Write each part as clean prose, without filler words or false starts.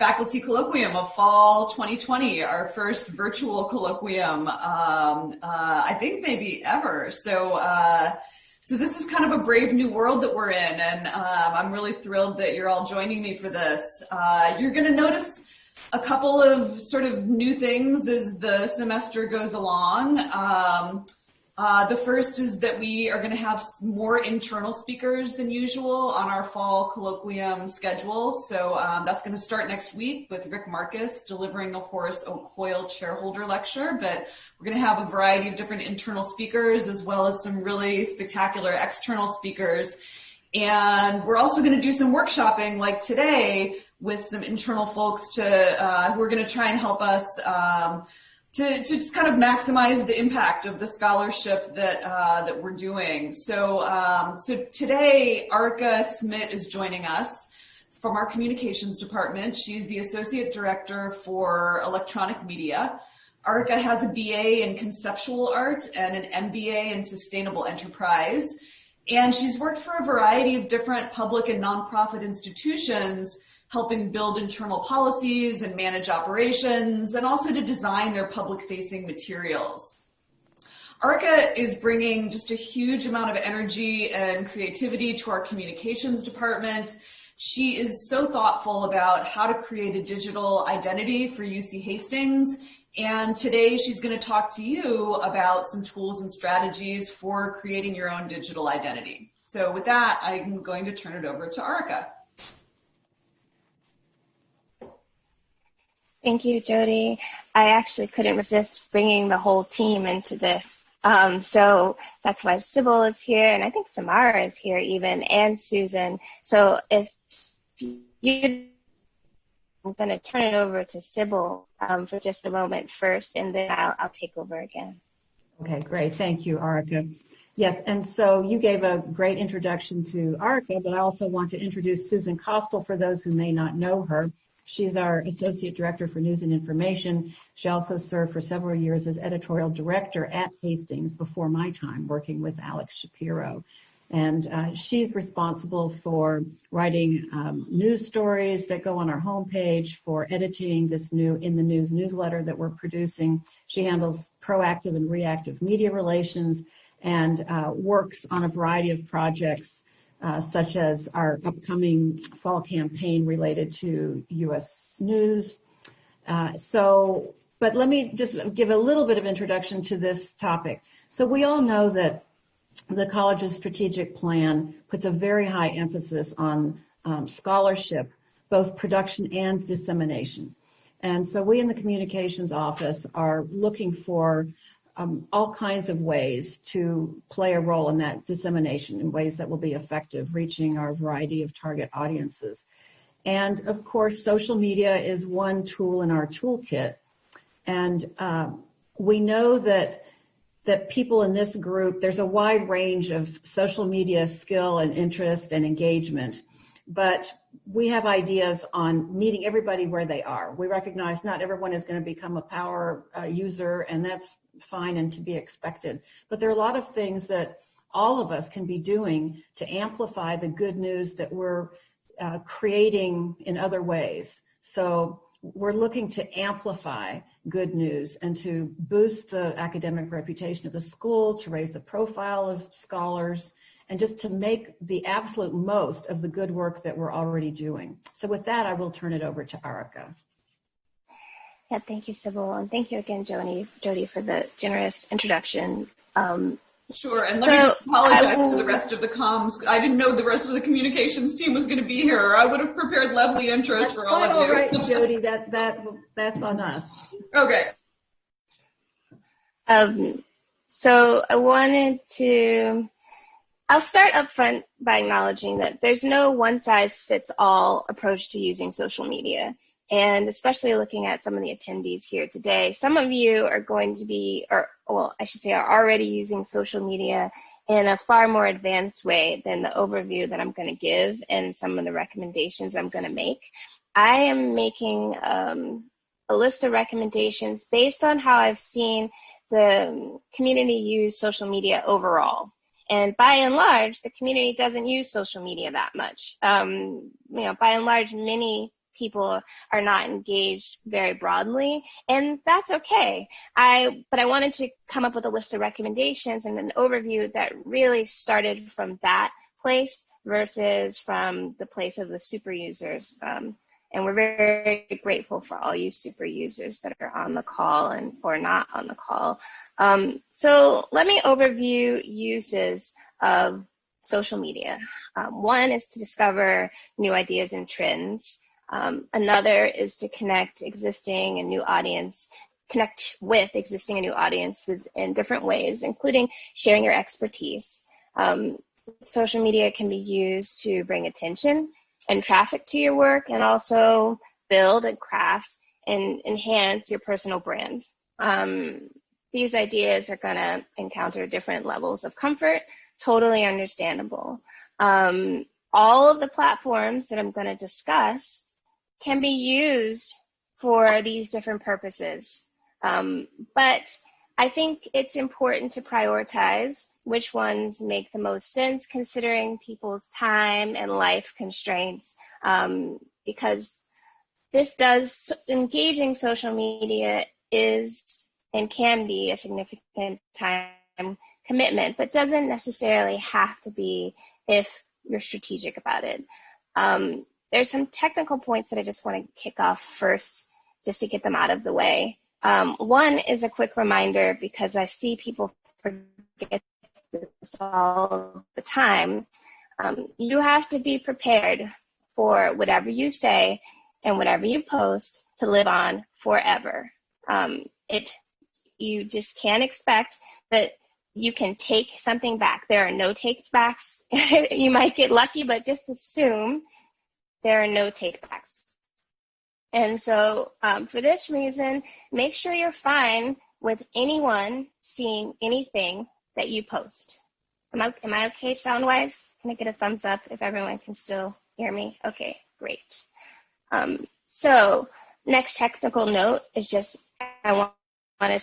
faculty colloquium of fall 2020, our first virtual colloquium, I think maybe ever. So this is kind of a brave new world that we're in, and I'm really thrilled that you're all joining me for this. You're going to notice a couple of sort of new things as the semester goes along. The first is that we are going to have more internal speakers than usual on our fall colloquium schedule. So that's going to start next week with Rick Marcus delivering the Horace O'Coyle Chairholder Lecture. But we're going to have a variety of different internal speakers as well as some really spectacular external speakers. And we're also going to do some workshopping like today with some internal folks who are going to try and help us to just kind of maximize the impact of the scholarship that we're doing. So today, Areca Smit is joining us from our communications department. She's the associate director for electronic media. Areca has a BA in conceptual art and an MBA in sustainable enterprise. And she's worked for a variety of different public and nonprofit institutions, helping build internal policies and manage operations, and also to design their public-facing materials. Areca is bringing just a huge amount of energy and creativity to our communications department. She is so thoughtful about how to create a digital identity for UC Hastings. And today she's going to talk to you about some tools and strategies for creating your own digital identity. So with that, I'm going to turn it over to Areca. Thank you, Jody. I actually couldn't resist bringing the whole team into this. So that's why Sybil is here, and I think Samara is here even, and Susan. So if you, I'm going to turn it over to Sybil for just a moment first, and then I'll take over again. Okay, great. Thank you, Areca. Yes, and so you gave a great introduction to Areca, but I also want to introduce Susan Kostel for those who may not know her. She's our Associate Director for News and Information. She also served for several years as Editorial Director at Hastings before my time working with Alex Shapiro. And she's responsible for writing news stories that go on our homepage, for editing this new In the News newsletter that we're producing. She handles proactive and reactive media relations and works on a variety of projects such as our upcoming fall campaign related to U.S. news. But let me just give a little bit of introduction to this topic. So we all know that the college's strategic plan puts a very high emphasis on scholarship, both production and dissemination. And so we in the communications office are looking for all kinds of ways to play a role in that dissemination in ways that will be effective, reaching our variety of target audiences. And of course, social media is one tool in our toolkit. And we know that people in this group, there's a wide range of social media skill and interest and engagement, but we have ideas on meeting everybody where they are. We recognize not everyone is going to become a power user, and that's fine and to be expected. But there are a lot of things that all of us can be doing to amplify the good news that we're creating in other ways. So we're looking to amplify good news and to boost the academic reputation of the school, to raise the profile of scholars, and just to make the absolute most of the good work that we're already doing. So with that, I will turn it over to Areca. Yeah, thank you, Sybil, and thank you again, Jody, for the generous introduction. Sure, and let me just apologize to the rest of the comms. I didn't know the rest of the communications team was going to be here. I would have prepared lovely intros for all of you. All right, Jody, that's on us. Okay. So I wanted to, I'll start up front by acknowledging that there's no one-size-fits-all approach to using social media. And especially looking at some of the attendees here today, some of you are going to be, are already using social media in a far more advanced way than the overview that I'm going to give and some of the recommendations I'm going to make. I am making a list of recommendations based on how I've seen the community use social media overall. And by and large, the community doesn't use social media that much. By and large, many people are not engaged very broadly, and that's okay. But I wanted to come up with a list of recommendations and an overview that really started from that place versus from the place of the super users. And we're very grateful for all you super users that are on the call and or not on the call. So let me overview uses of social media. One is to discover new ideas and trends. Another is to connect with existing and new audiences in different ways, including sharing your expertise. Social media can be used to bring attention and traffic to your work, and also build and craft and enhance your personal brand. These ideas are going to encounter different levels of comfort, totally understandable. All of the platforms that I'm going to discuss can be used for these different purposes. But I think it's important to prioritize which ones make the most sense considering people's time and life constraints, because engaging social media is and can be a significant time commitment, but doesn't necessarily have to be if you're strategic about it. There's some technical points that I just want to kick off first, just to get them out of the way. One is a quick reminder, because I see people forget this all the time. You have to be prepared for whatever you say and whatever you post to live on forever. You just can't expect that you can take something back. There are no take backs. You might get lucky, but just assume there are no take backs. And so for this reason, make sure you're fine with anyone seeing anything that you post. Am I okay sound-wise? Can I get a thumbs up if everyone can still hear me? Okay, great. So next technical note is just, I want to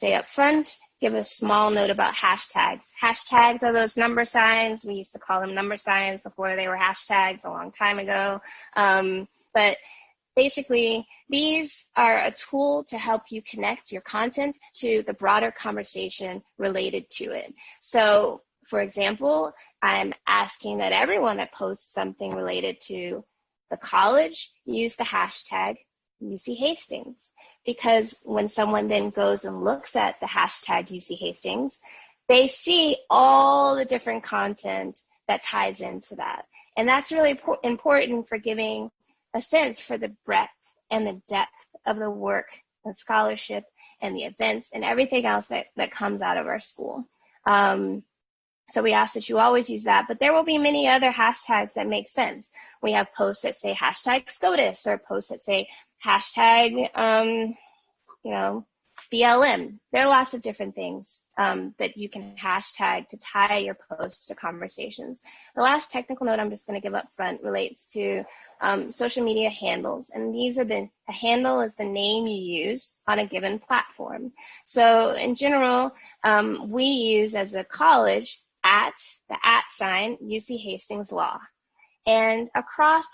say up front, give a small note about hashtags. Hashtags are those number signs. We used to call them number signs before they were hashtags a long time ago. But basically, these are a tool to help you connect your content to the broader conversation related to it. So, for example, I'm asking that everyone that posts something related to the college use the hashtag UC Hastings, because when someone then goes and looks at the hashtag UC Hastings, they see all the different content that ties into that. And that's really important for giving a sense for the breadth and the depth of the work and scholarship and the events and everything else that comes out of our school. So we ask that you always use that, but there will be many other hashtags that make sense. We have posts that say hashtag SCOTUS, or posts that say hashtag, BLM. There are lots of different things that you can hashtag to tie your posts to conversations. The last technical note I'm just going to give up front relates to social media handles. And these are a handle is the name you use on a given platform. So in general, we use as a college the @ sign UC Hastings Law. And across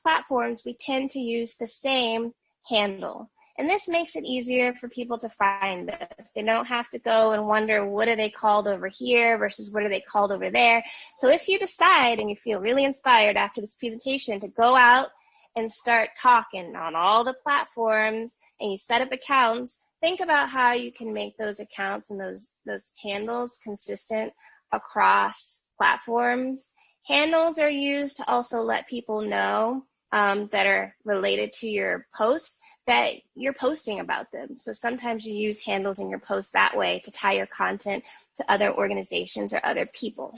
platforms, we tend to use the same handle. And this makes it easier for people to find us. They don't have to go and wonder, what are they called over here versus what are they called over there? So if you decide and you feel really inspired after this presentation to go out and start talking on all the platforms and you set up accounts, think about how you can make those accounts and those handles consistent across platforms. Handles are used to also let people know that are related to your post that you're posting about them. So sometimes you use handles in your post that way to tie your content to other organizations or other people.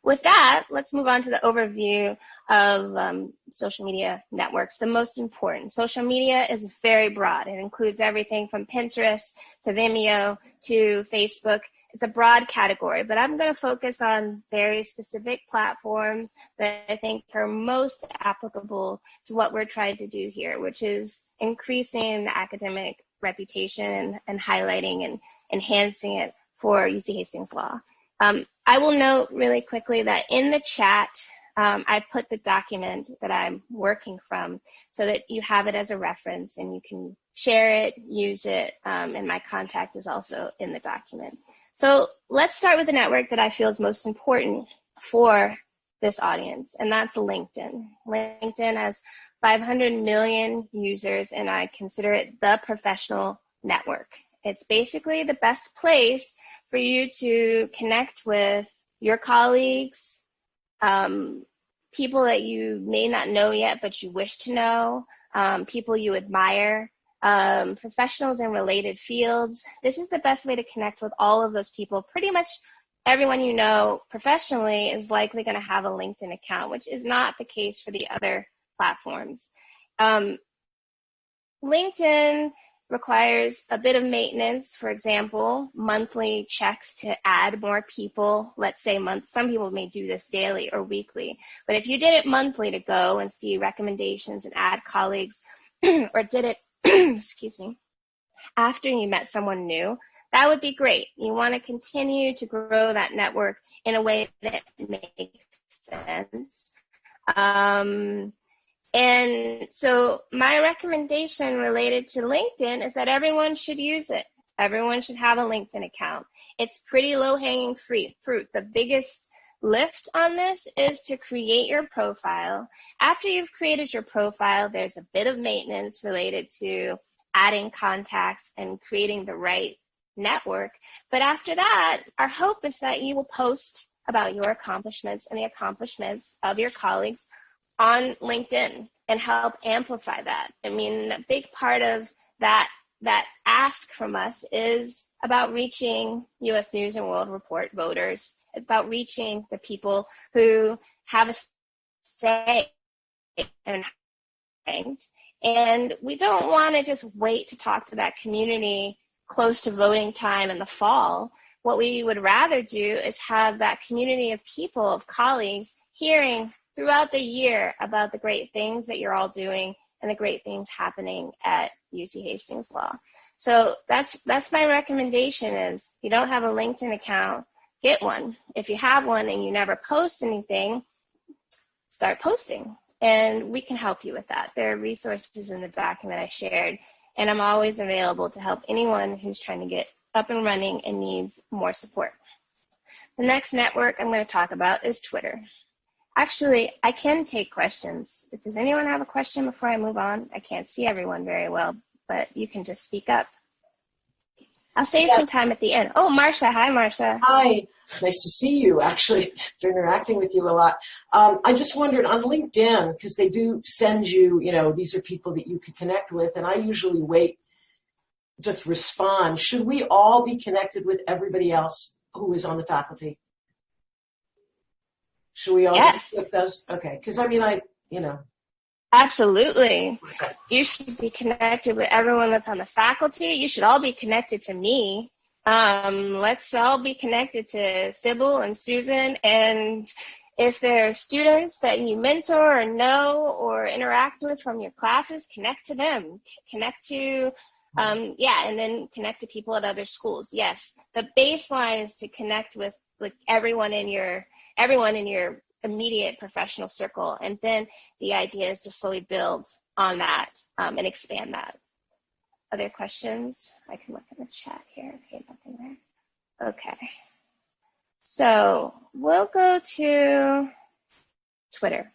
With that, let's move on to the overview of social media networks. The most important. Social media is very broad. It includes everything from Pinterest to Vimeo to Facebook. It's a broad category, but I'm going to focus on very specific platforms that I think are most applicable to what we're trying to do here, which is increasing the academic reputation and highlighting and enhancing it for UC Hastings Law. I will note really quickly that in the chat, I put the document that I'm working from so that you have it as a reference and you can share it, use it, and my contact is also in the document. So let's start with the network that I feel is most important for this audience, and that's LinkedIn. LinkedIn has 500 million users, and I consider it the professional network. It's basically the best place for you to connect with your colleagues, people that you may not know yet, but you wish to know, people you admire, professionals in related fields. This is the best way to connect with all of those people. Pretty much everyone you know professionally is likely going to have a LinkedIn account, which is not the case for the other platforms. LinkedIn requires a bit of maintenance. For example, monthly checks to add more people. Let's say some people may do this daily or weekly, but if you did it monthly to go and see recommendations and add colleagues, or did it, excuse me, after you met someone new, that would be great. You want to continue to grow that network in a way that makes sense. And so my recommendation related to LinkedIn is that everyone should use it. Everyone should have a LinkedIn account. It's pretty low-hanging fruit. The biggest lift on this is to create your profile. After you've created your profile, there's a bit of maintenance related to adding contacts and creating the right network. But after that, our hope is that you will post about your accomplishments and the accomplishments of your colleagues on LinkedIn and help amplify that. I mean, a big part of that ask from us is about reaching U.S. News and World Report voters. It's about reaching the people who have a say in things. And we don't want to just wait to talk to that community close to voting time in the fall. What we would rather do is have that community of people, of colleagues, hearing throughout the year about the great things that you're all doing and the great things happening at UC Hastings Law. So that's my recommendation is if you don't have a LinkedIn account, get one. If you have one and you never post anything, start posting. And we can help you with that. There are resources in the document I shared, and I'm always available to help anyone who's trying to get up and running and needs more support. The next network I'm going to talk about is Twitter. Actually, I can take questions. Does anyone have a question before I move on? I can't see everyone very well, but you can just speak up. I'll save some time at the end. Oh, Marcia. Hi, Marcia. Hi. Nice to see you, actually. Been interacting with you a lot. I just wondered on LinkedIn, because they do send you, these are people that you could connect with, and I usually wait, just respond. Should we all be connected with everybody else who is on the faculty? Should we all just click those? Okay, because Absolutely. Okay. You should be connected with everyone that's on the faculty. You should all be connected to me. Let's all be connected to Sybil and Susan. And if there are students that you mentor or know or interact with from your classes, connect to them. Connect to, and then connect to people at other schools. Yes, the baseline is to connect with everyone in your immediate professional circle, and then the idea is to slowly build on that and expand that. Other questions? I can look in the chat here. Okay, nothing there. Okay, so we'll go to Twitter.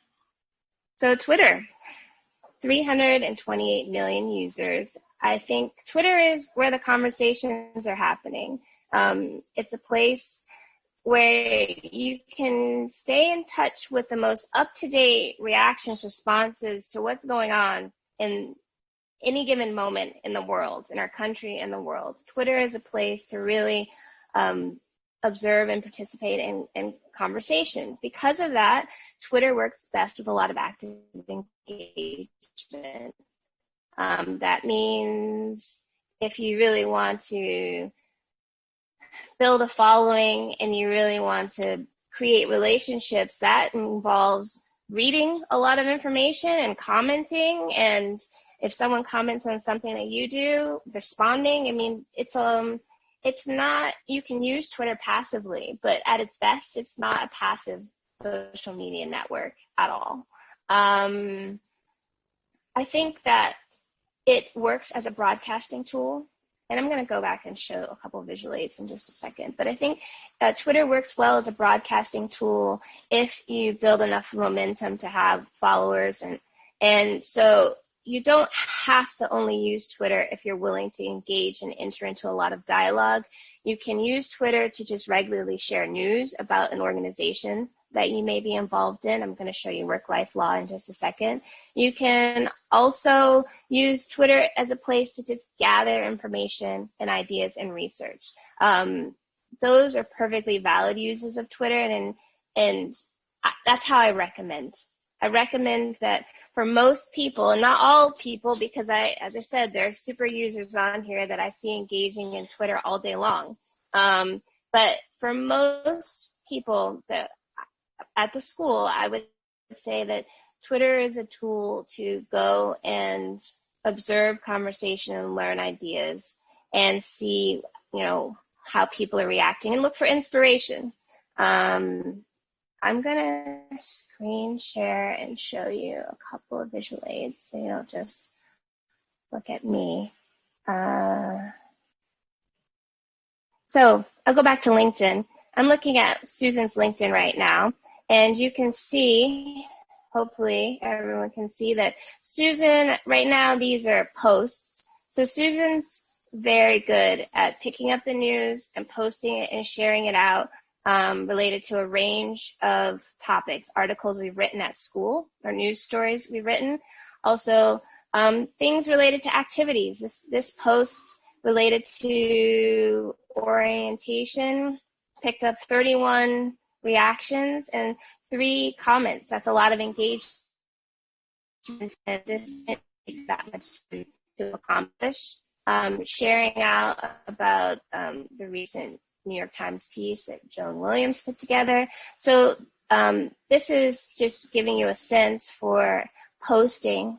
So Twitter, 328 million users. I think Twitter is where the conversations are happening. It's a place where you can stay in touch with the most up-to-date reactions, responses to what's going on in any given moment in the world, in our country and the world. Twitter is a place to really observe and participate in conversation. Because of that, Twitter works best with a lot of active engagement. That means if you really want to build a following and you really want to create relationships, that involves reading a lot of information and commenting. And if someone comments on something that you do, responding. I mean, it's not, you can use Twitter passively, but at its best, it's not a passive social media network at all. I think that it works as a broadcasting tool. And I'm going to go back and show a couple of visual aids in just a second. But I think Twitter works well as a broadcasting tool if you build enough momentum to have followers. And so you don't have to only use Twitter if you're willing to engage and enter into a lot of dialogue. You can use Twitter to just regularly share news about an organization that you may be involved in. I'm going to show you work-life law in just a second. You can also use Twitter as a place to just gather information and ideas and research. Those are perfectly valid uses of Twitter, and that's how I recommend. I recommend that for most people, and not all people, because as I said, there are super users on here that I see engaging in Twitter all day long. But for most people that at the school, I would say that Twitter is a tool to go and observe conversation and learn ideas and see, how people are reacting and look for inspiration. I'm going to screen share and show you a couple of visual aids so you don't just look at me. So I'll go back to LinkedIn. I'm looking at Susan's LinkedIn right now. And you can see, hopefully everyone can see that Susan, right now, these are posts. So Susan's very good at picking up the news and posting it and sharing it out related to a range of topics, articles we've written at school or news stories we've written. Also, things related to activities. This post related to orientation picked up 31 reactions and 3 comments. That's a lot of engagement, and this didn't take that much to accomplish. Sharing out about the recent New York Times piece that Joan Williams put together. So this is just giving you a sense for posting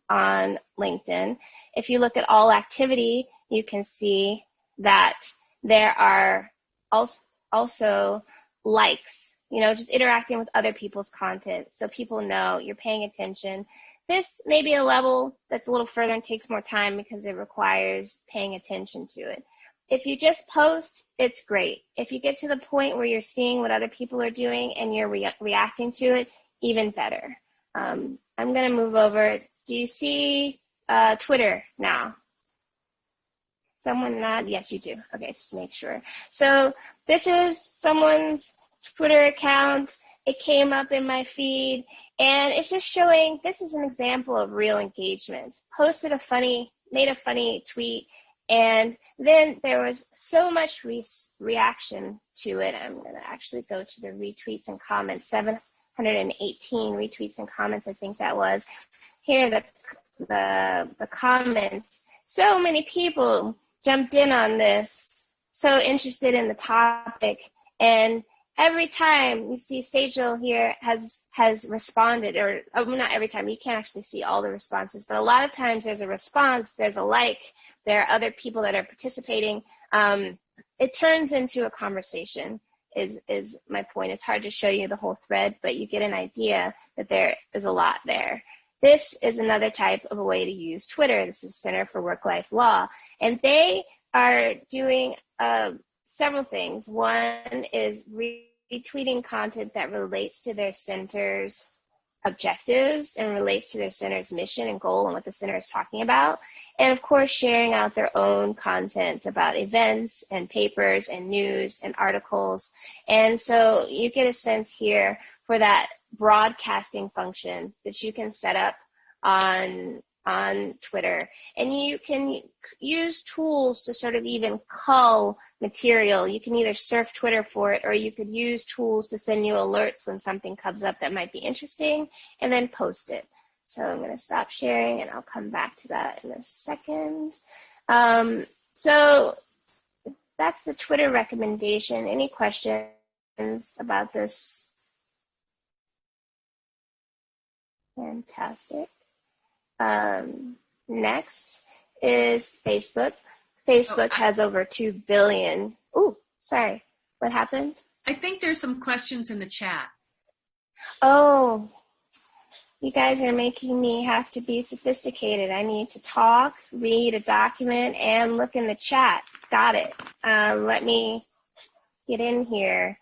on LinkedIn. If you look at all activity, you can see that there are also likes, just interacting with other people's content so people know you're paying attention. This may be a level that's a little further and takes more time because it requires paying attention to it. If you just post, it's great. If you get to the point where you're seeing what other people are doing and you're reacting to it, even better. I'm going to move over. Do you see Twitter now? Someone nod? Yes, you do. Okay, just to make sure. So this is someone's Twitter account. It came up in my feed, and it's just showing this is an example of real engagement. Made a funny tweet, and then there was so much reaction to it. I'm going to actually go to the retweets and comments. 718 retweets and comments, I think that was. Here, the comments. So many people jumped in on this, so interested in the topic, and every time you see Sejal here has responded, or not every time, you can't actually see all the responses, but a lot of times there's a response, there's a like, there are other people that are participating. It turns into a conversation is my point. It's hard to show you the whole thread, but you get an idea that there is a lot there. This is another type of a way to use Twitter. This is Center for Work-Life Law, and they are doing several things. One is retweeting content that relates to their center's objectives and relates to their center's mission and goal and what the center is talking about. And of course, sharing out their own content about events and papers and news and articles. And so you get a sense here for that broadcasting function that you can set up on Twitter. And you can use tools to sort of even cull material. You can either surf Twitter for it, or you could use tools to send you alerts when something comes up that might be interesting, and then post it. So I'm going to stop sharing, and I'll come back to that in a second. So that's the Twitter recommendation. Any questions about this? Fantastic. Next is Facebook. Facebook has over 2 billion. Ooh, sorry. What happened? I think there's some questions in the chat. Oh, you guys are making me have to be sophisticated. I need to talk, read a document, and look in the chat. Got it. Let me get in here.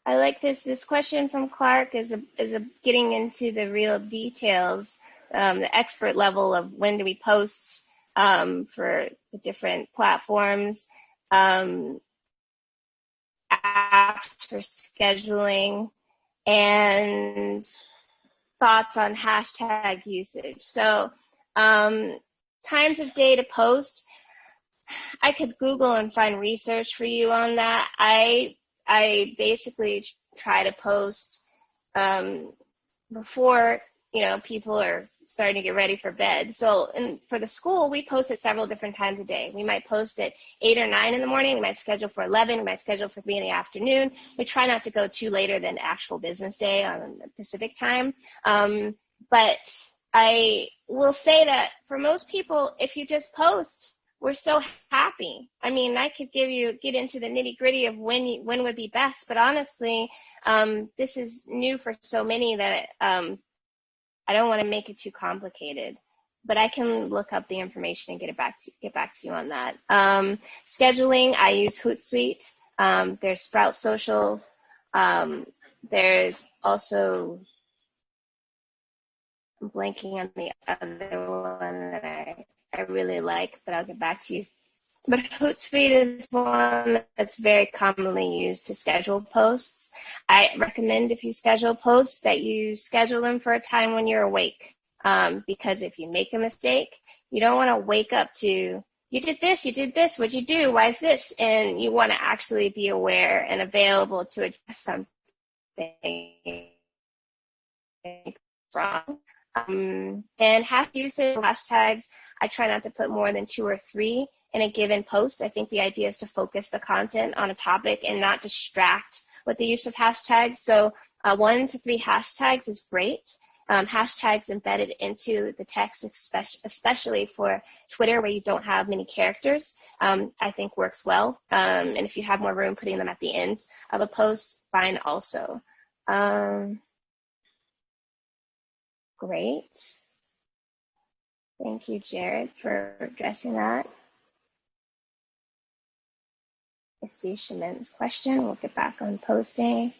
I like this. This question from Clark is getting into the real details, the expert level of when do we post for the different platforms, apps for scheduling, and thoughts on hashtag usage. So times of day to post, I could Google and find research for you on that. I basically try to post before, people are starting to get ready for bed. So for the school, we post at several different times a day. We might post at 8 or 9 in the morning. We might schedule for 11. We might schedule for 3 in the afternoon. We try not to go too later than actual business day on Pacific time. But I will say that for most people, if you just post, we're so happy. I mean, I could get into the nitty gritty of when would be best, but honestly, this is new for so many that I don't want to make it too complicated. But I can look up the information and get back to you on that. Scheduling, I use Hootsuite. There's Sprout Social. There's also, I'm blanking on the other one that I really like, but I'll get back to you. But Hootsuite is one that's very commonly used to schedule posts. I recommend if you schedule posts that you schedule them for a time when you're awake, because if you make a mistake, you don't want to wake up to, you did this, what'd you do, why is this? And you want to actually be aware and available to address something wrong. And hashtags, I try not to put more than 2 or 3 in a given post. I think the idea is to focus the content on a topic and not distract with the use of hashtags. So 1 to 3 hashtags is great. Hashtags embedded into the text, especially for Twitter where you don't have many characters, I think works well. And if you have more room, putting them at the end of a post, fine also. Great. Thank you, Jared, for addressing that. I see Shaman's question. We'll get back on posting.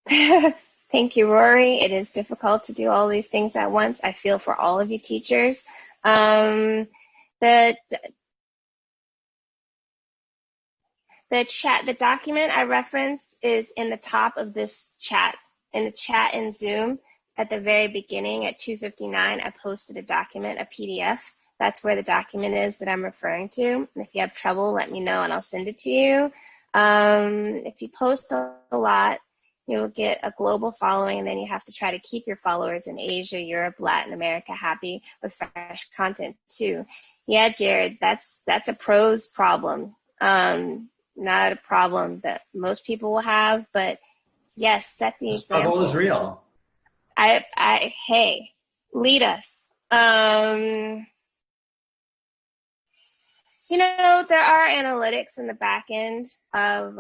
Thank you, Rory. It is difficult to do all these things at once. I feel for all of you teachers. The document I referenced is in the top of this chat, in the chat in Zoom. At the very beginning at 2:59, I posted a document, a PDF. That's where the document is that I'm referring to. And if you have trouble, let me know and I'll send it to you. If you post a lot, you'll get a global following, and then you have to try to keep your followers in Asia, Europe, Latin America happy with fresh content too. Yeah, Jared, that's a pros problem. Not a problem that most people will have, but yes, set the example. Struggle is real. Hey, lead us. There are analytics in the back end of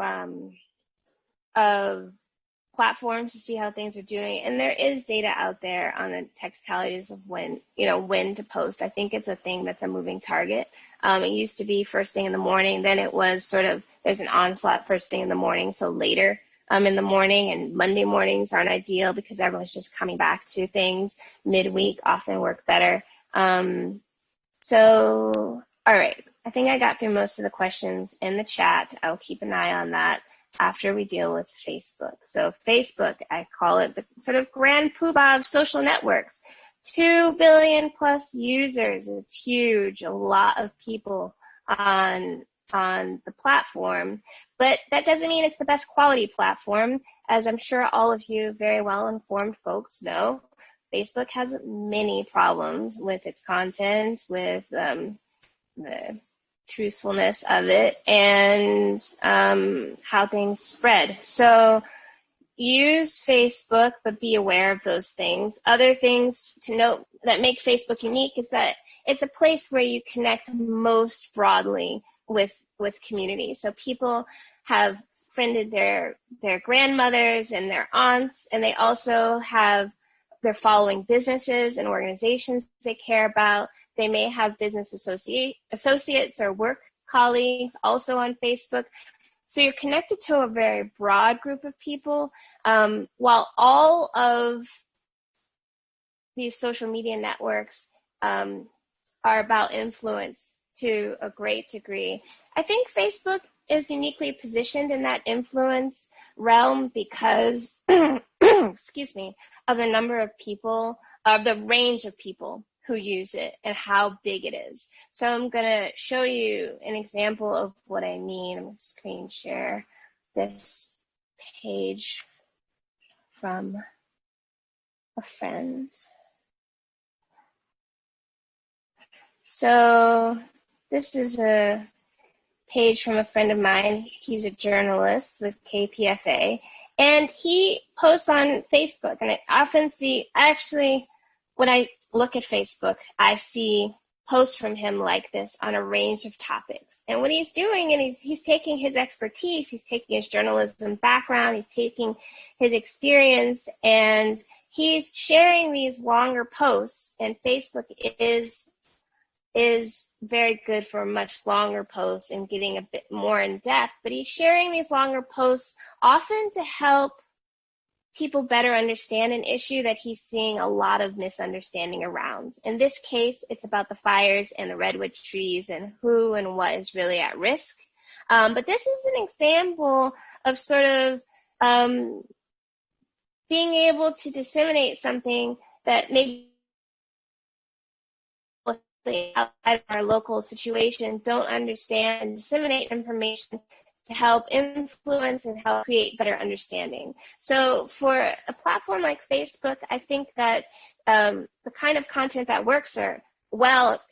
platforms to see how things are doing, and there is data out there on the technicalities of when to post. I think it's a thing that's a moving target. It used to be first thing in the morning, then it was sort of there's an onslaught first thing in the morning, so later in the morning, and Monday mornings aren't ideal because everyone's just coming back to things. Midweek often work better. So, all right, I think I got through most of the questions in the chat. I'll keep an eye on that after we deal with Facebook. So Facebook, I call it the sort of grand poobah of social networks. 2 billion plus users. It's huge. A lot of people on the platform, but that doesn't mean it's the best quality platform. As I'm sure all of you very well informed folks know, Facebook has many problems with its content, with the truthfulness of it, and how things spread. So use Facebook, but be aware of those things. Other things to note that make Facebook unique is that it's a place where you connect most broadly with community. So people have friended their grandmothers and their aunts, and they also they're following businesses and organizations they care about. They may have business associates or work colleagues also on Facebook. So you're connected to a very broad group of people, while all of these social media networks are about influence to a great degree. I think Facebook is uniquely positioned in that influence realm because, excuse me, of the number of people, of the range of people who use it and how big it is. So I'm going to show you an example of what I mean. I'm going to screen share this page from a friend. So this is a page from a friend of mine. He's a journalist with KPFA, and he posts on Facebook. And I often see, actually, when I look at Facebook, I see posts from him like this on a range of topics. And what he's doing, and he's taking his expertise, he's taking his journalism background, he's taking his experience, and he's sharing these longer posts. And Facebook is very good for much longer posts and getting a bit more in depth, but he's sharing these longer posts often to help people better understand an issue that he's seeing a lot of misunderstanding around. In this case, it's about the fires and the redwood trees and who and what is really at risk. But this is an example of sort of being able to disseminate something that maybe outside of our local situation don't understand, and disseminate information to help influence and help create better understanding. So for a platform like Facebook, I think that the kind of content that works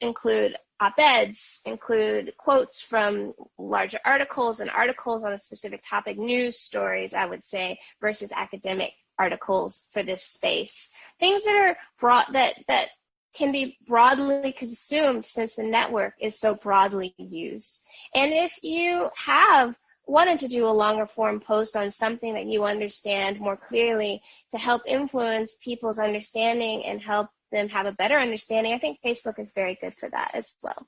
include op-eds, include quotes from larger articles and articles on a specific topic, news stories, I would say, versus academic articles for this space. Things that are broad, that can be broadly consumed since the network is so broadly used. And if you have wanted to do a longer form post on something that you understand more clearly to help influence people's understanding and help them have a better understanding, I think Facebook is very good for that as well.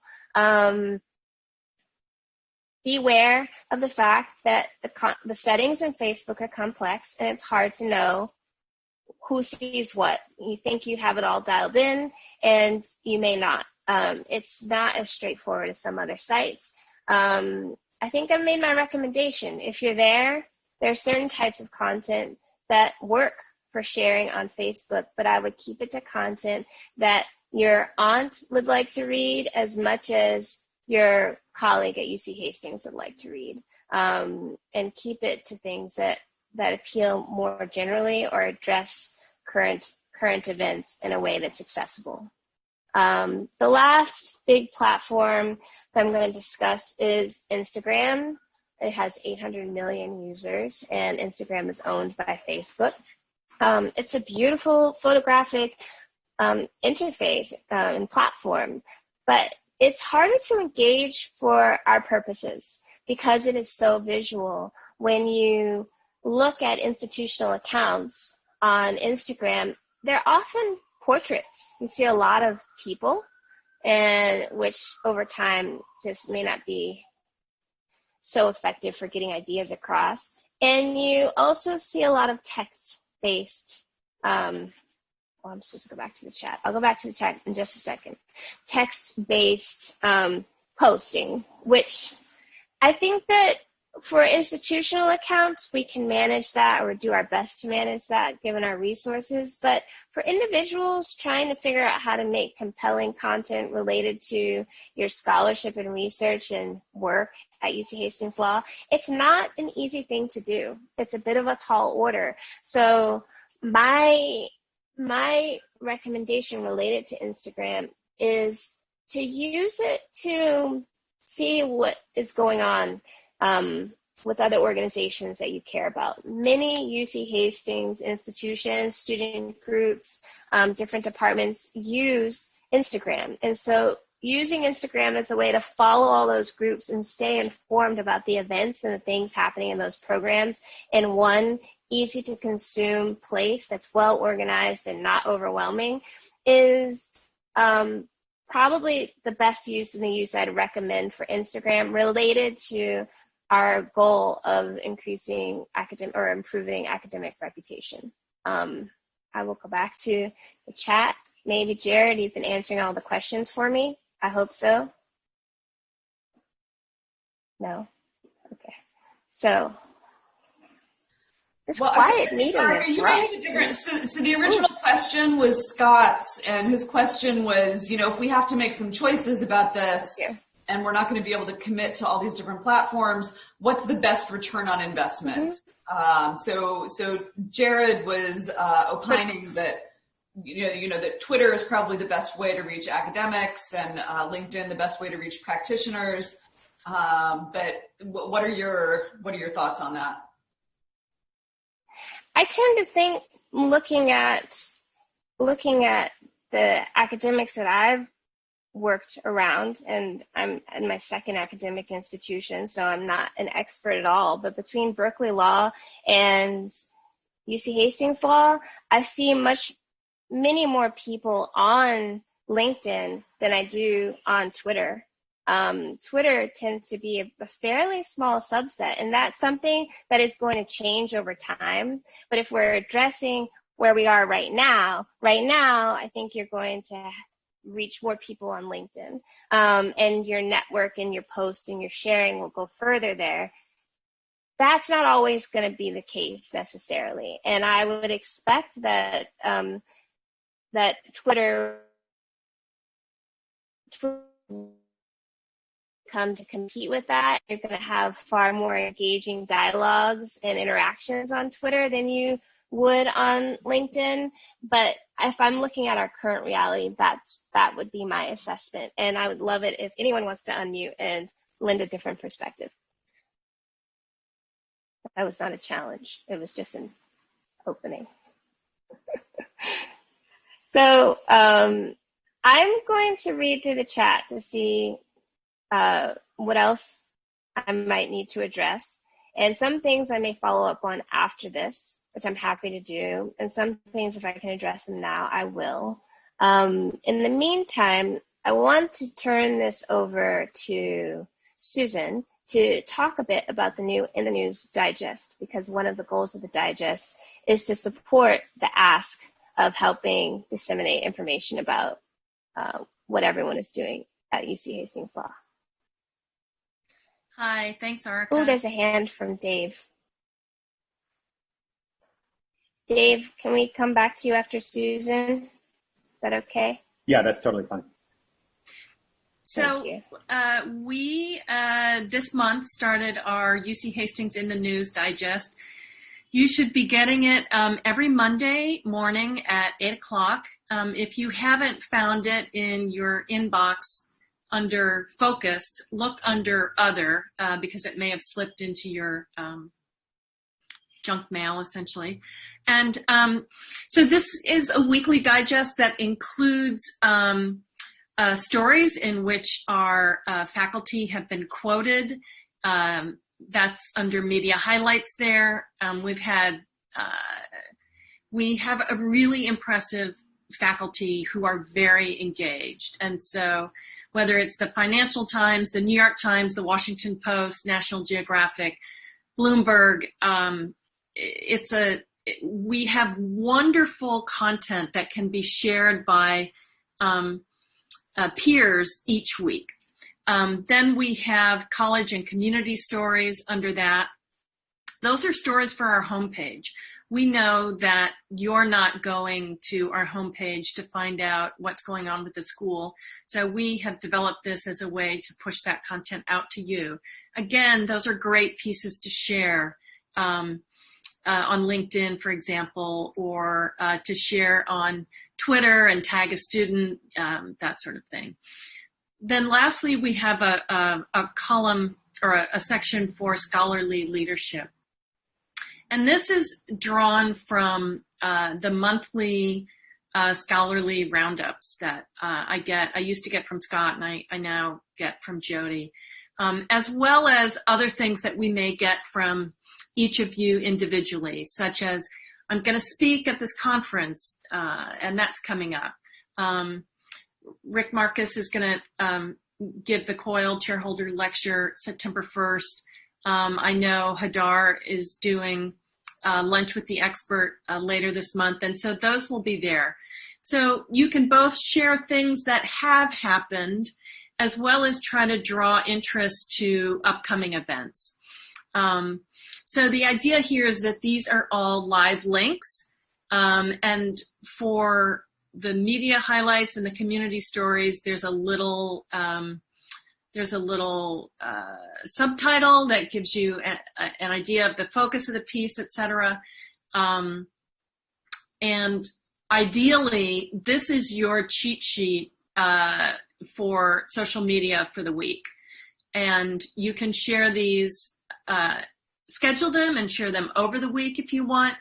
Beware of the fact that the settings in Facebook are complex and it's hard to know who sees what. You think you have it all dialed in, and you may not. It's not as straightforward as some other sites. I think I've made my recommendation. If you're there are certain types of content that work for sharing on Facebook, but I would keep it to content that your aunt would like to read as much as your colleague at UC Hastings would like to read, and keep it to things that appeal more generally or address current events in a way that's accessible. The last big platform that I'm going to discuss is Instagram. It has 800 million users, and Instagram is owned by Facebook. It's a beautiful photographic interface and platform, but it's harder to engage for our purposes because it is so visual. When you look at institutional accounts on Instagram, they're often portraits. You see a lot of people, and which over time just may not be so effective for getting ideas across. And you also see a lot of text-based, I'm supposed to go back to the chat. I'll go back to the chat in just a second. Text-based posting, which I think that for institutional accounts, we can manage that or do our best to manage that given our resources. But for individuals trying to figure out how to make compelling content related to your scholarship and research and work at UC Hastings Law, it's not an easy thing to do. It's a bit of a tall order. So my recommendation related to Instagram is to use it to see what is going on with other organizations that you care about. Many UC Hastings institutions, student groups, different departments use Instagram. And so using Instagram as a way to follow all those groups and stay informed about the events and the things happening in those programs in one easy to consume place that's well organized and not overwhelming is probably the best use and the use I'd recommend for Instagram related to our goal of increasing academic or improving academic reputation. I will go back to the chat. Maybe Jared, you've been answering all the questions for me. I hope so. No? Okay. So this quiet meeting is rough. So the original question was Scott's, and his question was, if we have to make some choices about this, and we're not going to be able to commit to all these different platforms, what's the best return on investment? So Jared was opining that that Twitter is probably the best way to reach academics, and LinkedIn the best way to reach practitioners. But what are your thoughts on that? I tend to think, looking at the academics that I've worked around, and I'm in my second academic institution, so I'm not an expert at all, but between Berkeley Law and UC Hastings Law, I see many more people on LinkedIn than I do on Twitter. Twitter tends to be a fairly small subset, and that's something that is going to change over time. But if we're addressing where we are right now, I think you're going to reach more people on LinkedIn, and your network and your post and your sharing will go further there. That's not always going to be the case necessarily, and I would expect that that Twitter come to compete with that. You're going to have far more engaging dialogues and interactions on Twitter than you would on LinkedIn. But if I'm looking at our current reality, that would be my assessment. And I would love it if anyone wants to unmute and lend a different perspective. That was not a challenge. It was just an opening. So I'm going to read through the chat to see what else I might need to address. And some things I may follow up on after this, which I'm happy to do. And some things, if I can address them now, I will. In the meantime, I want to turn this over to Susan to talk a bit about the new In the News Digest, because one of the goals of the Digest is to support the ask of helping disseminate information about what everyone is doing at UC Hastings Law. Hi, thanks, Areca. Oh, there's a hand from Dave. Dave, can we come back to you after Susan? Is that okay? Yeah, that's totally fine. So we, this month, started our UC Hastings In the News Digest. You should be getting it every Monday morning at 8 o'clock. If you haven't found it in your inbox under Focused, look under Other, because it may have slipped into your junk mail, essentially. And so this is a weekly digest that includes stories in which our faculty have been quoted. That's under media highlights there. We have a really impressive faculty who are very engaged. And so whether it's the Financial Times, the New York Times, the Washington Post, National Geographic, Bloomberg, we have wonderful content that can be shared by peers each week. Then we have college and community stories under that. Those are stories for our homepage. We know that you're not going to our homepage to find out what's going on with the school. So we have developed this as a way to push that content out to you. Again, those are great pieces to share on LinkedIn, for example, or to share on Twitter and tag a student, that sort of thing. Then lastly, we have a column a section for scholarly leadership. And this is drawn from the monthly scholarly roundups that I used to get from Scott, and I now get from Jody, as well as other things that we may get from each of you individually, such as I'm going to speak at this conference, and that's coming up. Rick Marcus is going to give the COIL Chairholder Lecture September 1st. I know Hadar is doing Lunch with the Expert later this month, and so those will be there. So you can both share things that have happened, as well as try to draw interest to upcoming events. So the idea here is that these are all live links, and for the media highlights and the community stories, there's a little subtitle that gives you an idea of the focus of the piece, etc. And ideally, this is your cheat sheet for social media for the week. And you can share these, schedule them and share them over the week if you want.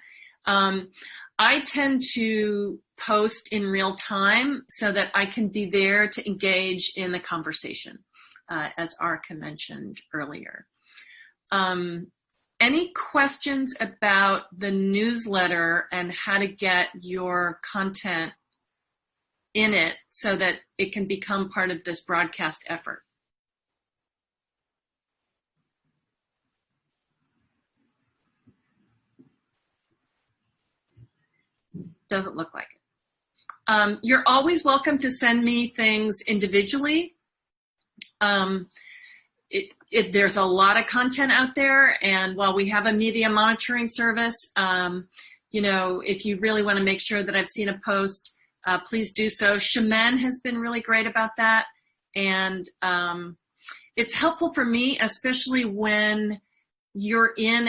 I tend to post in real time so that I can be there to engage in the conversation, as Areca mentioned earlier. Any questions about the newsletter and how to get your content in it so that it can become part of this broadcast effort? Doesn't look like it. You're always welcome to send me things individually. There's a lot of content out there, and while we have a media monitoring service, you know, if you really want to make sure that I've seen a post, please do so. Shemin has been really great about that, and it's helpful for me, especially when you're in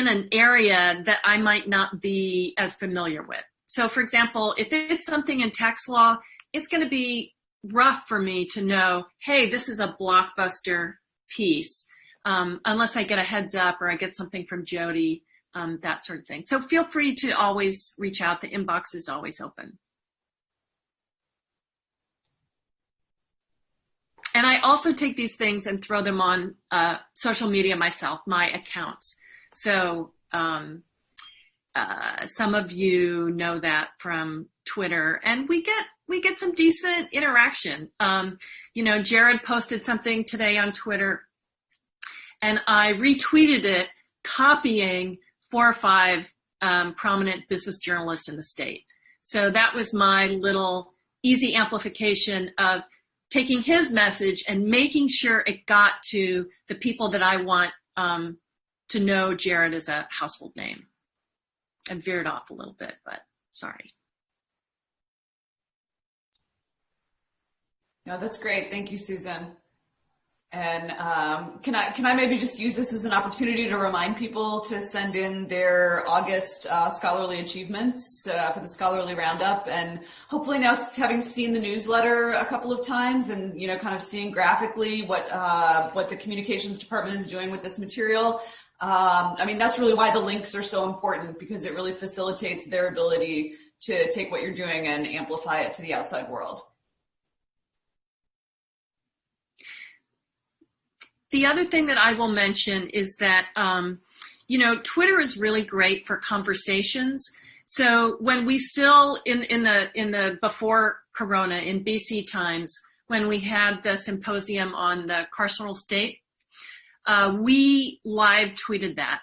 an area that I might not be as familiar with. So for example, if it's something in tax law, it's going to be rough for me to know, hey, this is a blockbuster piece, unless I get a heads up or I get something from Jody, that sort of thing. So feel free to always reach out. The inbox is always open. And I also take these things and throw them on social media myself, my accounts. So some of you know that from Twitter, and we get some decent interaction. You know, Jared posted something today on Twitter, and I retweeted it, copying 4 or 5 prominent business journalists in the state. So that was my little easy amplification of taking his message and making sure it got to the people that I want to know Jared as a household name. I veered off a little bit, but sorry. No, that's great. Thank you, Susan. And can I maybe just use this as an opportunity to remind people to send in their August scholarly achievements for the scholarly roundup, and hopefully now having seen the newsletter a couple of times and, you know, kind of seeing graphically what the communications department is doing with this material. I mean, that's really why the links are so important, because it really facilitates their ability to take what you're doing and amplify it to the outside world. The other thing that I will mention is that, you know, Twitter is really great for conversations. So when we still, in the before Corona, in BC times, when we had the symposium on the carceral state, we live tweeted that.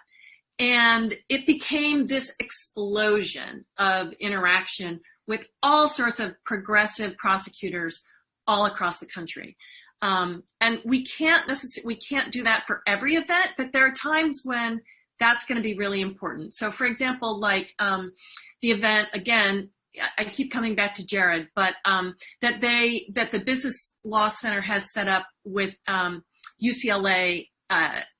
And it became this explosion of interaction with all sorts of progressive prosecutors all across the country. And we can't do that for every event, but there are times when that's going to be really important. So for example, like the event, again, I keep coming back to Jared, but that the Business Law Center has set up with UCLA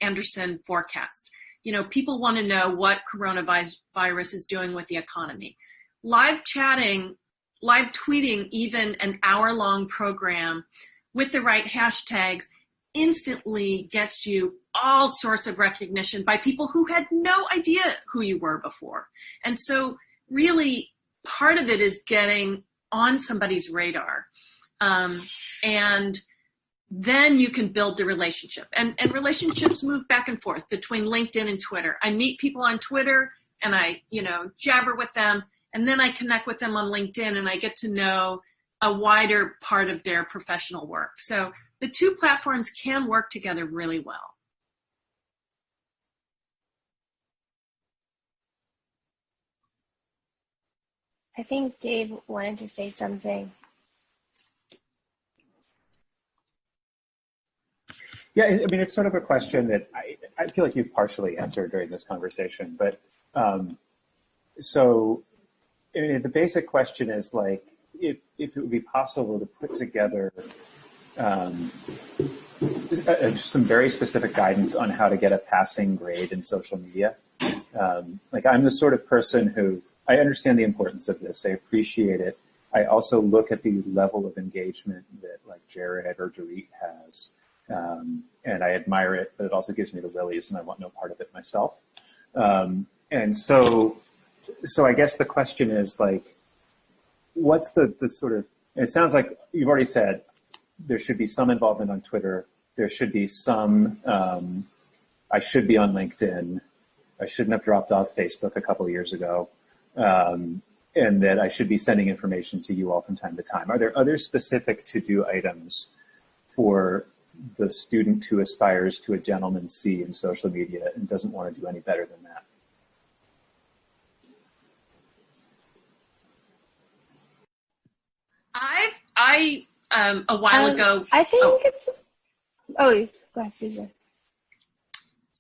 Anderson forecast. You know, people want to know what coronavirus is doing with the economy. Live chatting, live tweeting, even an hour-long program with the right hashtags instantly gets you all sorts of recognition by people who had no idea who you were before. And so really part of it is getting on somebody's radar. And then you can build the relationship. And relationships move back and forth between LinkedIn and Twitter. I meet people on Twitter and I, jabber with them, and then I connect with them on LinkedIn and I get to know a wider part of their professional work. So the two platforms can work together really well. I think Dave wanted to say something. Yeah, I mean, it's sort of a question that I feel like you've partially answered during this conversation. But so the basic question is like, if it would be possible to put together some very specific guidance on how to get a passing grade in social media. Like I'm the sort of person who, I understand the importance of this. I appreciate it. I also look at the level of engagement that like Jared or Dorit has. And I admire it, but it also gives me the willies and I want no part of it myself. And so I guess the question is like, what's the sort of, it sounds like you've already said there should be some involvement on Twitter. There should be some, I should be on LinkedIn. I shouldn't have dropped off Facebook a couple of years ago. And that I should be sending information to you all from time to time. Are there other specific to-do items for the student who aspires to a gentleman's C in social media and doesn't want to do any better than that? A while ago. I think it's. Oh, go ahead, Susan.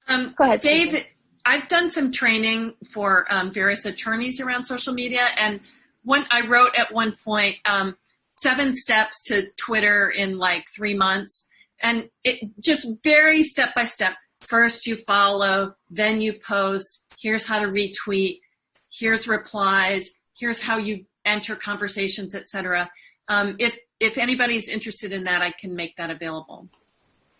Go ahead, Dave. Susan. I've done some training for various attorneys around social media, and I wrote at one point 7 steps to Twitter in like 3 months, and it just very step by step. First you follow, then you post. Here's how to retweet. Here's replies. Here's how you enter conversations, etc. If anybody's interested in that, I can make that available.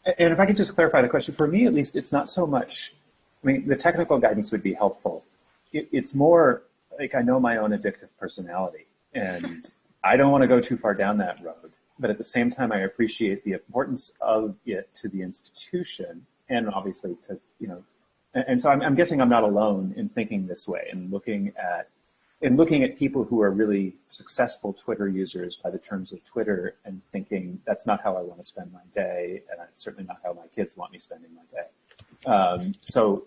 And if I could just clarify the question, for me at least, it's not so much, I mean, the technical guidance would be helpful. It's more like I know my own addictive personality and I don't want to go too far down that road. But at the same time, I appreciate the importance of it to the institution and obviously to, and so I'm guessing I'm not alone in thinking this way and looking at people who are really successful Twitter users by the terms of Twitter and thinking that's not how I want to spend my day, and that's certainly not how my kids want me spending my day. So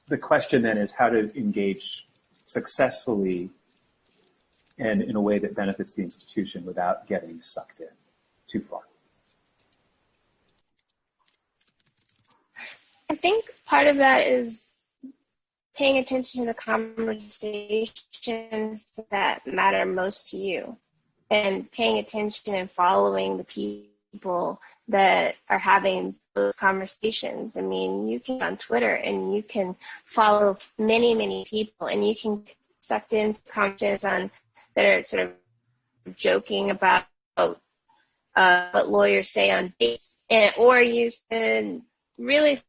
the question then is how to engage successfully and in a way that benefits the institution without getting sucked in too far. I think part of that is paying attention to the conversations that matter most to you and paying attention and following the people that are having those conversations. I mean, you can on Twitter and you can follow many, many people and you can get sucked into conversations that are sort of joking about what lawyers say on dates, or you can really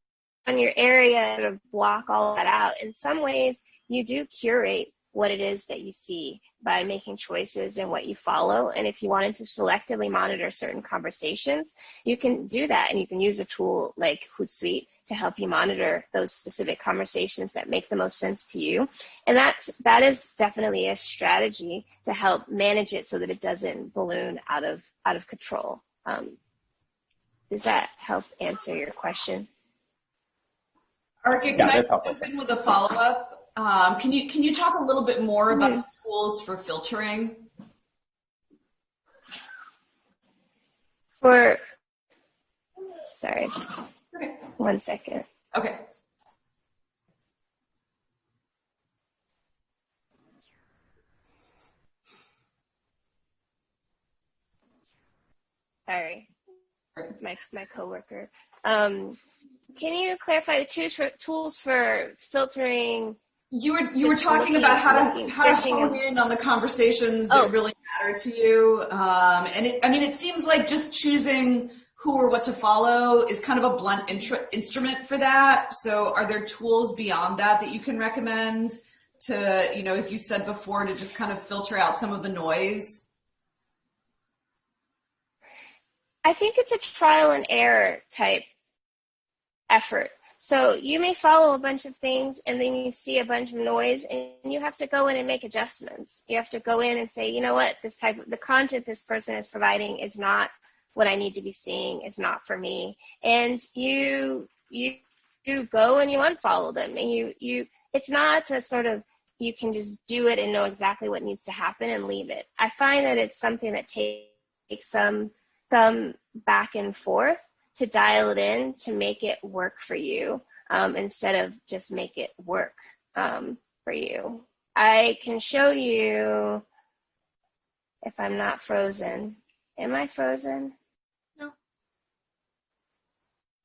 on your area to block all that out. In some ways, you do curate what it is that you see by making choices in what you follow. And if you wanted to selectively monitor certain conversations, you can do that. And you can use a tool like Hootsuite to help you monitor those specific conversations that make the most sense to you. And that is definitely a strategy to help manage it so that it doesn't balloon out of control. Does that help answer your question? Areca, can I jump in with a follow-up? Can you talk a little bit more about the tools for filtering? Sorry. Okay. 1 second. Okay. Sorry. My coworker. Can you clarify the tools for filtering? You were talking about how to hone in on the conversations that really matter to you? I mean, it seems like just choosing who or what to follow is kind of a blunt instrument for that. So are there tools beyond that that you can recommend to, you know, as you said before, to just kind of filter out some of the noise? I think it's a trial and error type effort. So you may follow a bunch of things and then you see a bunch of noise and you have to go in and make adjustments. You have to go in and say, you know what, the content this person is providing is not what I need to be seeing, is not for me. And you go and you unfollow them, and it's not a sort of, you can just do it and know exactly what needs to happen and leave it. I find that it's something that takes some back and forth to dial it in to make it work for you, instead of just make it work for you. I can show you if I'm not frozen. Am I frozen? No.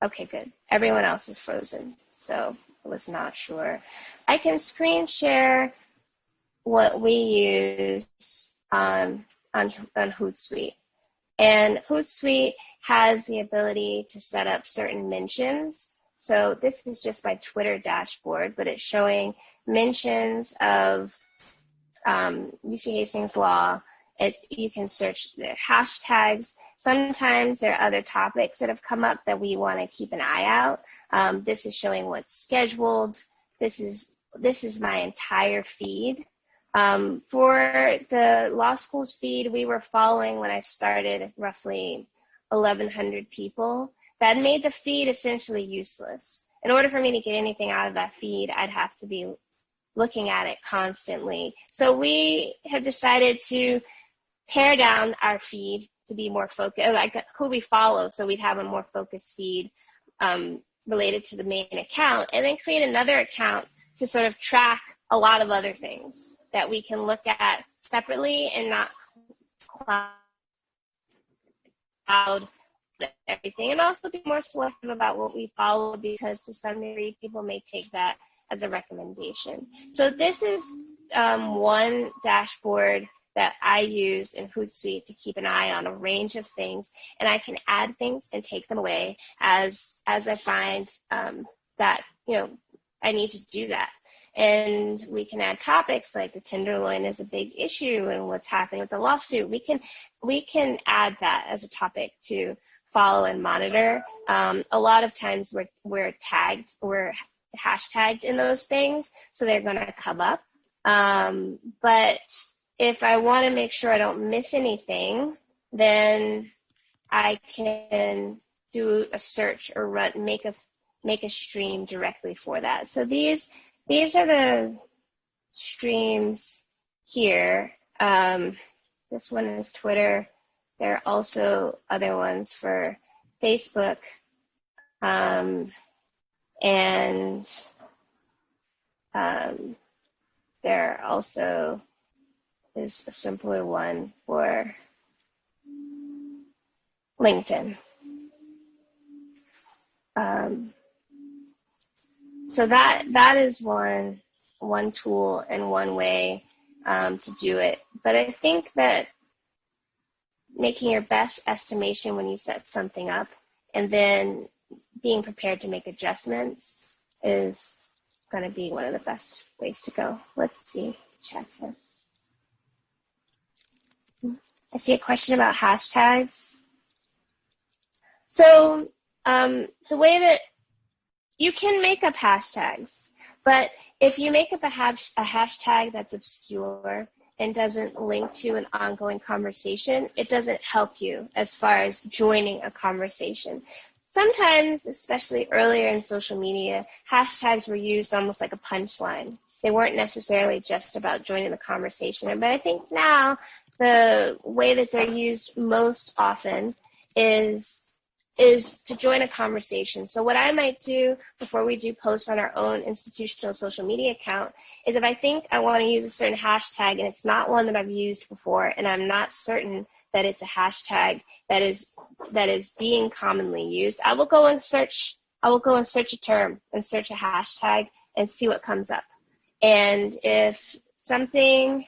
Okay, good. Everyone else is frozen, so I was not sure. I can screen share what we use on Hootsuite. And Hootsuite has the ability to set up certain mentions. So this is just my Twitter dashboard, but it's showing mentions of UC Hastings Law. You can search their hashtags. Sometimes there are other topics that have come up that we want to keep an eye out. This is showing what's scheduled. This is my entire feed. For the law school's feed, we were following, when I started, roughly 1,100 people. That made the feed essentially useless. In order for me to get anything out of that feed, I'd have to be looking at it constantly. So we have decided to pare down our feed to be more focused, like who we follow, so we'd have a more focused feed related to the main account, and then create another account to sort of track a lot of other things that we can look at separately and not cloud everything, and also be more selective about what we follow, because to some degree people may take that as a recommendation. So this is one dashboard that I use in Hootsuite to keep an eye on a range of things, and I can add things and take them away as I find that, you know, I need to do that. And we can add topics like the Tenderloin is a big issue and what's happening with the lawsuit. We can add that as a topic to follow and monitor. A lot of times we're hashtagged in those things, so they're going to come up. But if I want to make sure I don't miss anything, then I can do a search or make a stream directly for that. So these are the streams here. This one is Twitter. There are also other ones for Facebook. And there also is a simpler one for LinkedIn. So that is one tool and one way to do it. But I think that making your best estimation when you set something up and then being prepared to make adjustments is going to be one of the best ways to go. Let's see, chat said. I see a question about hashtags. So the way that you can make up hashtags, but if you make up a hashtag that's obscure and doesn't link to an ongoing conversation, it doesn't help you as far as joining a conversation. Sometimes, especially earlier in social media, hashtags were used almost like a punchline. They weren't necessarily just about joining the conversation. But I think now the way that they're used most often is to join a conversation. So what I might do before we do posts on our own institutional social media account is, if I think I want to use a certain hashtag and it's not one that I've used before, and I'm not certain that it's a hashtag that is being commonly used, I will go and search a term and search a hashtag and see what comes up. And if something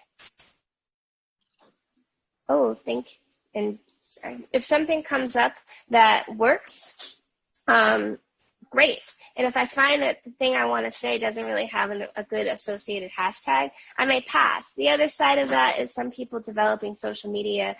oh, and sorry, if something comes up that works, great. And if I find that the thing I want to say doesn't really have a good associated hashtag, I may pass. The other side of that is some people developing social media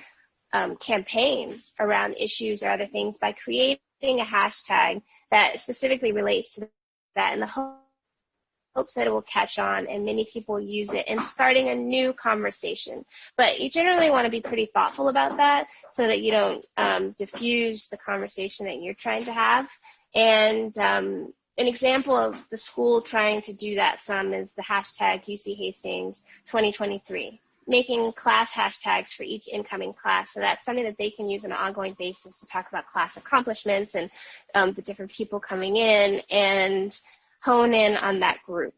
campaigns around issues or other things by creating a hashtag that specifically relates to that in the hopes that it will catch on and many people will use it and starting a new conversation. But you generally want to be pretty thoughtful about that so that you don't diffuse the conversation that you're trying to have. And an example of the school trying to do that some is the hashtag UC Hastings 2023, making class hashtags for each incoming class. So that's something that they can use on an ongoing basis to talk about class accomplishments and the different people coming in and hone in on that group.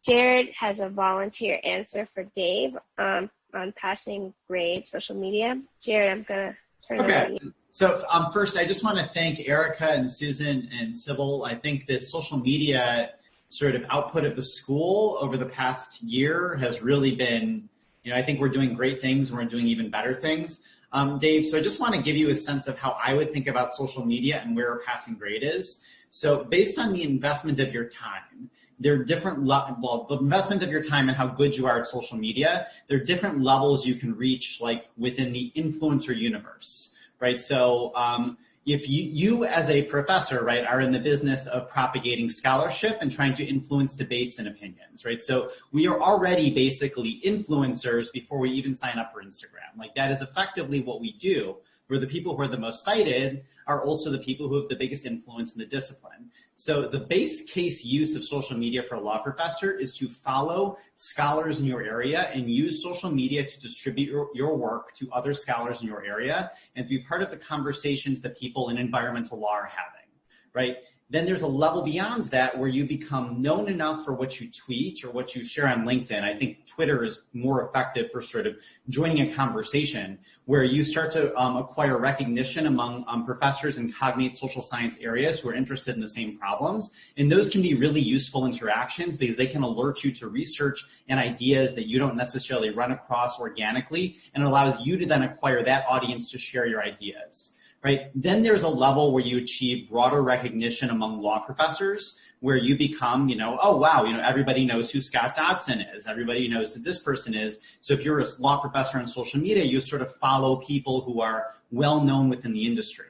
Jared has a volunteer answer for Dave on passing grade social media. Jared, I'm going to turn it over to you. So first, I just want to thank Areca and Susan and Sybil. I think that social media sort of output of the school over the past year has really been, I think we're doing great things. We're doing even better things. Dave, so I just want to give you a sense of how I would think about social media and where a passing grade is. So based on the investment of your time, there are different, the investment of your time and how good you are at social media, there are different levels you can reach like within the influencer universe. Right, so if you as a professor, right, are in the business of propagating scholarship and trying to influence debates and opinions, right? So we are already basically influencers before we even sign up for Instagram. Like that is effectively what we do, where the people who are the most cited are also the people who have the biggest influence in the discipline. So the base case use of social media for a law professor is to follow scholars in your area and use social media to distribute your work to other scholars in your area and be part of the conversations that people in environmental law are having, right? Then there's a level beyond that where you become known enough for what you tweet or what you share on LinkedIn. I think Twitter is more effective for sort of joining a conversation where you start to acquire recognition among professors in cognate social science areas who are interested in the same problems. And those can be really useful interactions because they can alert you to research and ideas that you don't necessarily run across organically, and it allows you to then acquire that audience to share your ideas. Right? Then there's a level where you achieve broader recognition among law professors where you become, oh, wow, everybody knows who Scott Dodson is. Everybody knows who this person is. So if you're a law professor on social media, you sort of follow people who are well known within the industry.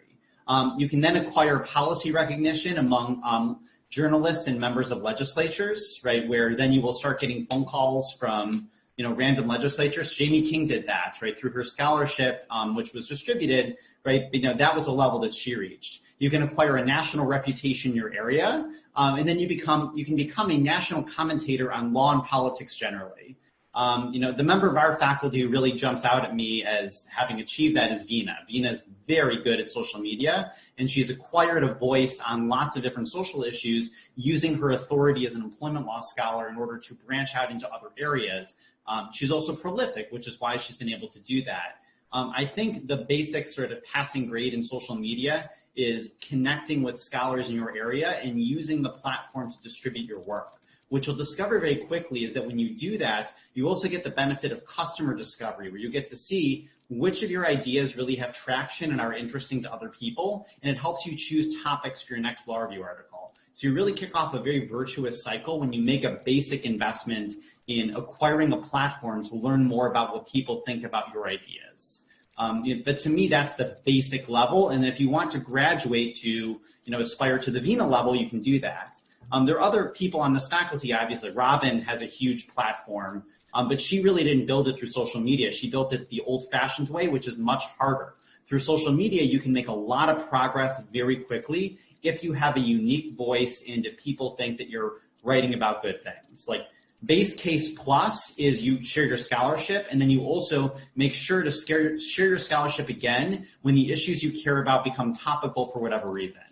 You can then acquire policy recognition among journalists and members of legislatures, right? Where then you will start getting phone calls from random legislatures. Jamie King did that, right? Through her scholarship, which was distributed, right? That was a level that she reached. You can acquire a national reputation in your area, and then you can become a national commentator on law and politics generally. The member of our faculty who really jumps out at me as having achieved that is Vina. Vina is very good at social media, and she's acquired a voice on lots of different social issues using her authority as an employment law scholar in order to branch out into other areas. She's also prolific, which is why she's been able to do that. I think the basic sort of passing grade in social media is connecting with scholars in your area and using the platform to distribute your work. What you'll discover very quickly is that when you do that, you also get the benefit of customer discovery, where you get to see which of your ideas really have traction and are interesting to other people, and it helps you choose topics for your next law review article. So you really kick off a very virtuous cycle when you make a basic investment in acquiring a platform to learn more about what people think about your ideas. But to me, that's the basic level. And if you want to graduate to, aspire to the Vina level, you can do that. There are other people on this faculty, obviously. Robin has a huge platform, but she really didn't build it through social media. She built it the old-fashioned way, which is much harder. Through social media, you can make a lot of progress very quickly if you have a unique voice and if people think that you're writing about good things. Like, base case plus is you share your scholarship, and then you also make sure to share your scholarship again when the issues you care about become topical for whatever reason,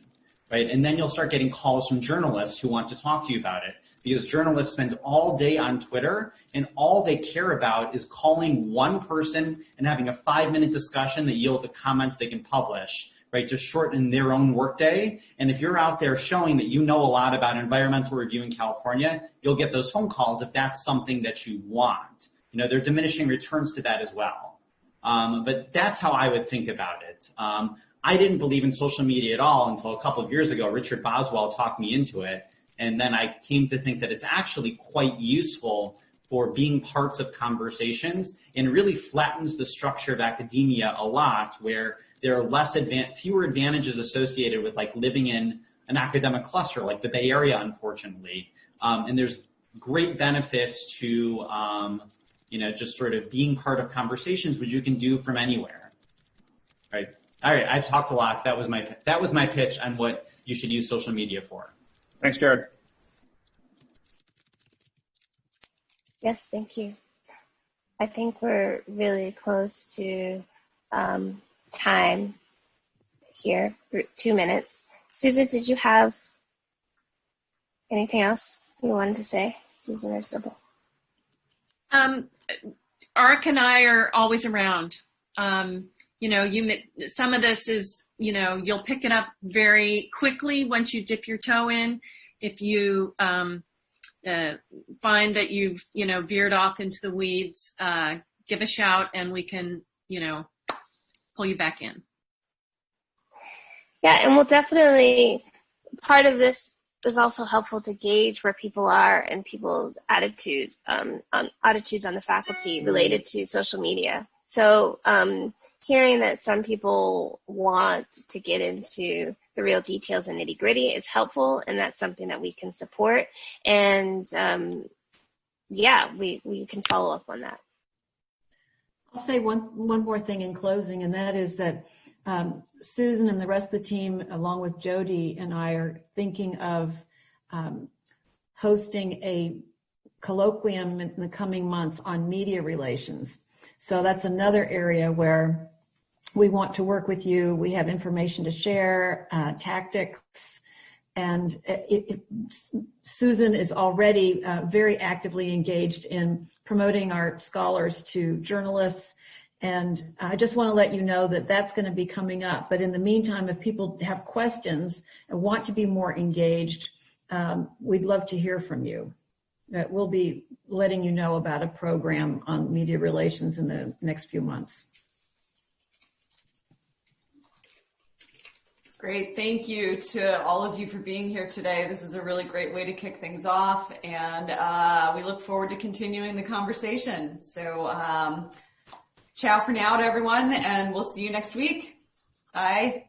right? And then you'll start getting calls from journalists who want to talk to you about it, because journalists spend all day on Twitter, and all they care about is calling one person and having a 5-minute discussion that yields a comment they can publish, right, to shorten their own workday. And if you're out there showing that you know a lot about environmental review in California, you'll get those phone calls if that's something that you want. There are diminishing returns to that as well. But that's how I would think about it. I didn't believe in social media at all until a couple of years ago. Richard Boswell talked me into it. And then I came to think that it's actually quite useful for being parts of conversations and really flattens the structure of academia a lot, where there are fewer advantages associated with like living in an academic cluster like the Bay Area, unfortunately. And there's great benefits to, just sort of being part of conversations, which you can do from anywhere. Right. All right. I've talked a lot. That was my pitch on what you should use social media for. Thanks, Jared. Yes, thank you. I think we're really close to time here, 2 minutes. Susan, did you have anything else you wanted to say? Susan or Sybil? Areca and I are always around. Some of this is, you'll pick it up very quickly once you dip your toe in. If you find that you've, veered off into the weeds, give a shout and we can, pull you back in. Yeah, and we'll definitely, part of this is also helpful to gauge where people are and people's attitudes on the faculty related to social media. So hearing that some people want to get into the real details and nitty gritty is helpful, and that's something that we can support. And we can follow up on that. I'll say one more thing in closing, and that is that Susan and the rest of the team, along with Jody and I, are thinking of hosting a colloquium in the coming months on media relations. So that's another area where we want to work with you. We have information to share, tactics, and Susan is already very actively engaged in promoting our scholars to journalists. And I just want to let you know that that's going to be coming up. But in the meantime, if people have questions and want to be more engaged, we'd love to hear from you. We'll be letting you know about a program on media relations in the next few months. Great. Thank you to all of you for being here today. This is a really great way to kick things off, and we look forward to continuing the conversation. So ciao for now to everyone, and we'll see you next week. Bye.